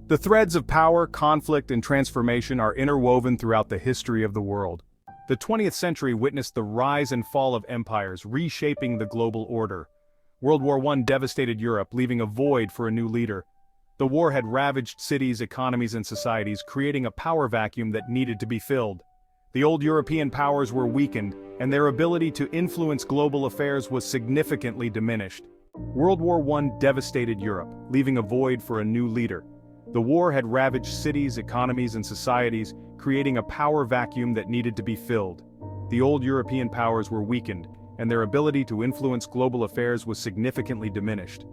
The threads of power, conflict, and transformation are interwoven throughout the history of the world. The 20th century witnessed the rise and fall of empires, reshaping the global order. World War I devastated Europe, leaving a void for a new leader. The war had ravaged cities, economies, and societies, creating a power vacuum that needed to be filled. The old European powers were weakened, and their ability to influence global affairs was significantly diminished. World War I devastated Europe, leaving a void for a new leader. The war had ravaged cities, economies, and societies, creating a power vacuum that needed to be filled. The old European powers were weakened, and their ability to influence global affairs was significantly diminished.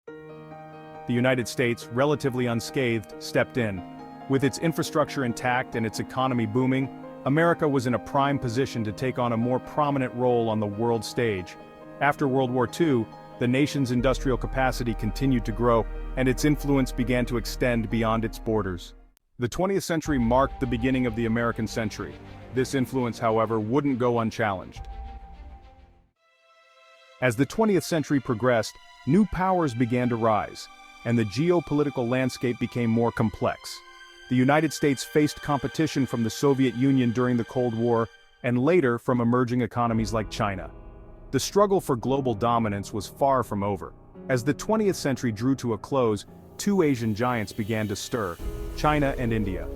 The United States, relatively unscathed, stepped in. With its infrastructure intact and its economy booming, America was in a prime position to take on a more prominent role on the world stage. After World War II, the nation's industrial capacity continued to grow, and its influence began to extend beyond its borders. The 20th century marked the beginning of the American century. This influence, however, wouldn't go unchallenged. As the 20th century progressed, new powers began to rise, and the geopolitical landscape became more complex. The United States faced competition from the Soviet Union during the Cold War, and later from emerging economies like China. The struggle for global dominance was far from over. As the 20th century drew to a close, two Asian giants began to stir: China and India.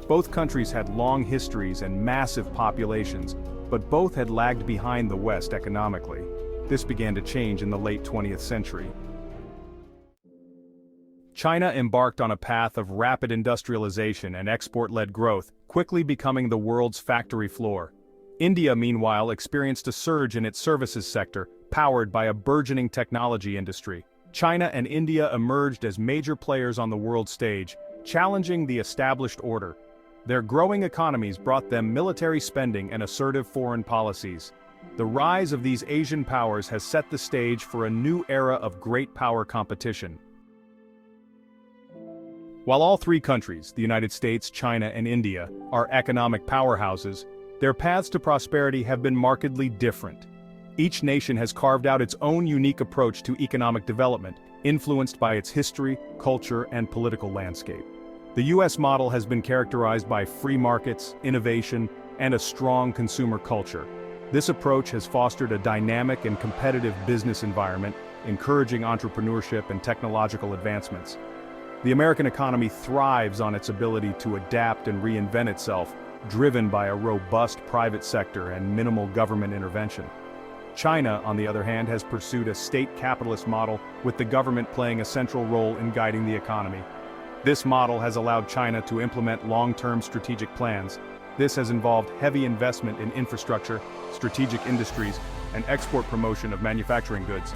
Both countries had long histories and massive populations, but both had lagged behind the West economically. This began to change in the late 20th century. China embarked on a path of rapid industrialization and export-led growth, quickly becoming the world's factory floor. India, meanwhile, experienced a surge in its services sector, powered by a burgeoning technology industry. China and India emerged as major players on the world stage, challenging the established order. Their growing economies brought them military spending and assertive foreign policies. The rise of these Asian powers has set the stage for a new era of great power competition. While all three countries, the United States, China, and India, are economic powerhouses, their paths to prosperity have been markedly different. Each nation has carved out its own unique approach to economic development, influenced by its history, culture, and political landscape. The U.S. model has been characterized by free markets, innovation, and a strong consumer culture. This approach has fostered a dynamic and competitive business environment, encouraging entrepreneurship and technological advancements. The American economy thrives on its ability to adapt and reinvent itself, driven by a robust private sector and minimal government intervention. China, on the other hand, has pursued a state capitalist model, with the government playing a central role in guiding the economy. This model has allowed China to implement long-term strategic plans. This has involved heavy investment in infrastructure, strategic industries, and export promotion of manufacturing goods.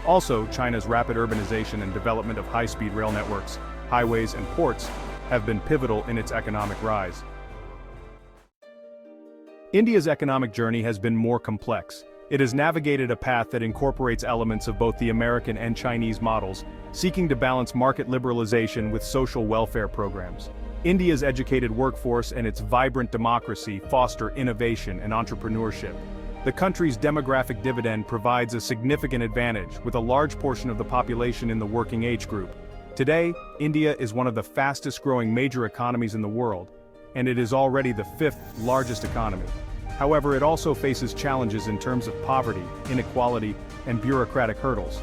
Also, China's rapid urbanization and development of high-speed rail networks, highways, and ports have been pivotal in its economic rise. India's economic journey has been more complex. It has navigated a path that incorporates elements of both the American and Chinese models, seeking to balance market liberalization with social welfare programs. India's educated workforce and its vibrant democracy foster innovation and entrepreneurship. The country's demographic dividend provides a significant advantage, with a large portion of the population in the working age group. Today, India is one of the fastest-growing major economies in the world, and it is already the fifth largest economy. However, it also faces challenges in terms of poverty, inequality, and bureaucratic hurdles.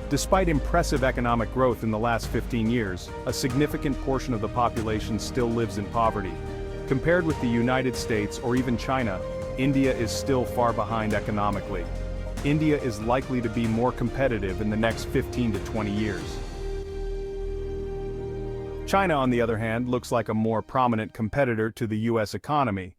Despite impressive economic growth in the last 15 years, a significant portion of the population still lives in poverty. Compared with the United States or even China, India is still far behind economically. India is likely to be more competitive in the next 15 to 20 years. China, on the other hand, looks like a more prominent competitor to the U.S. economy.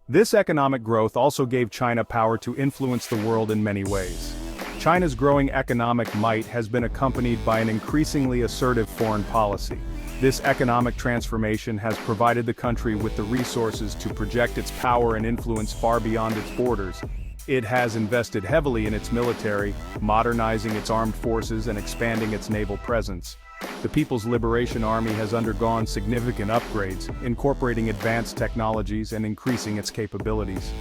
This economic growth also gave China power to influence the world in many ways. China's growing economic might has been accompanied by an increasingly assertive foreign policy. This economic transformation has provided the country with the resources to project its power and influence far beyond its borders. It has invested heavily in its military, modernizing its armed forces and expanding its naval presence. The People's Liberation Army has undergone significant upgrades, incorporating advanced technologies and increasing its capabilities.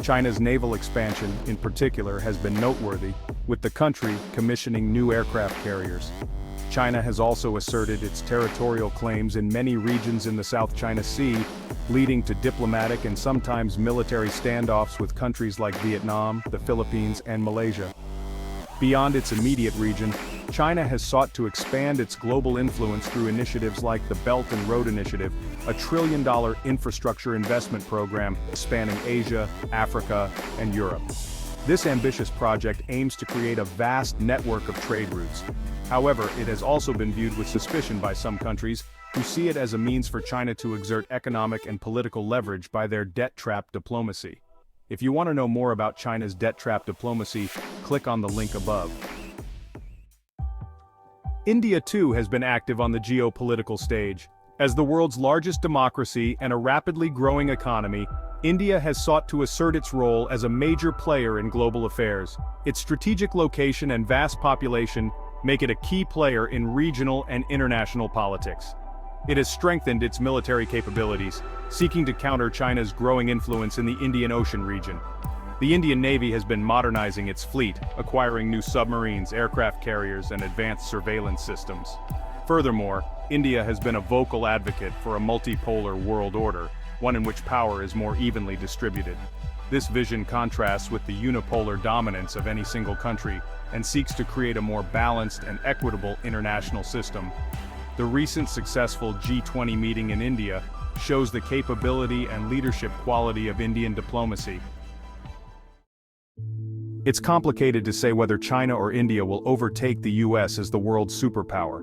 China's naval expansion, in particular, has been noteworthy, with the country commissioning new aircraft carriers. China has also asserted its territorial claims in many regions in the South China Sea, leading to diplomatic and sometimes military standoffs with countries like Vietnam, the Philippines, and Malaysia. Beyond its immediate region, China has sought to expand its global influence through initiatives like the Belt and Road Initiative, a trillion-dollar infrastructure investment program spanning Asia, Africa, and Europe. This ambitious project aims to create a vast network of trade routes. However, it has also been viewed with suspicion by some countries, who see it as a means for China to exert economic and political leverage by their debt trap diplomacy. If you want to know more about China's debt trap diplomacy, click on the link above. India too has been active on the geopolitical stage. As the world's largest democracy and a rapidly growing economy, India has sought to assert its role as a major player in global affairs. Its strategic location and vast population make it a key player in regional and international politics. It has strengthened its military capabilities, seeking to counter China's growing influence in the Indian Ocean region. The Indian Navy has been modernizing its fleet, acquiring new submarines, aircraft carriers, and advanced surveillance systems. Furthermore, India has been a vocal advocate for a multipolar world order, one in which power is more evenly distributed. This vision contrasts with the unipolar dominance of any single country and seeks to create a more balanced and equitable international system. The recent successful G20 meeting in India shows the capability and leadership quality of Indian diplomacy. It's complicated to say whether China or India will overtake the US as the world's superpower.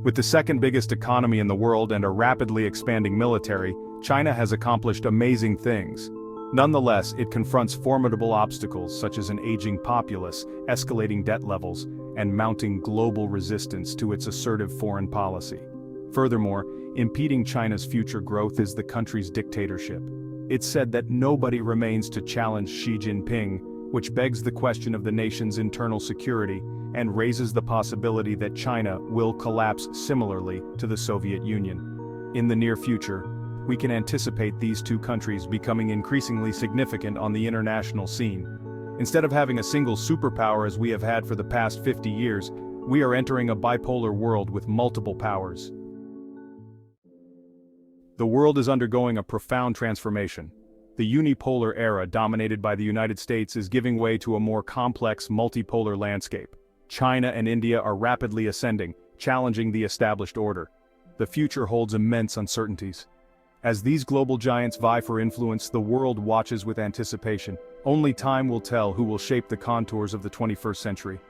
With the second biggest economy in the world and a rapidly expanding military, China has accomplished amazing things. Nonetheless, it confronts formidable obstacles such as an aging populace, escalating debt levels, and mounting global resistance to its assertive foreign policy. Furthermore, impeding China's future growth is the country's dictatorship. It's said that nobody remains to challenge Xi Jinping, which begs the question of the nation's internal security and raises the possibility that China will collapse similarly to the Soviet Union. In the near future, we can anticipate these two countries becoming increasingly significant on the international scene. Instead of having a single superpower as we have had for the past 50 years, we are entering a bipolar world with multiple powers. The world is undergoing a profound transformation. The unipolar era dominated by the United States is giving way to a more complex multipolar landscape. China and India are rapidly ascending, challenging the established order. The future holds immense uncertainties. As these global giants vie for influence, the world watches with anticipation. Only time will tell who will shape the contours of the 21st century.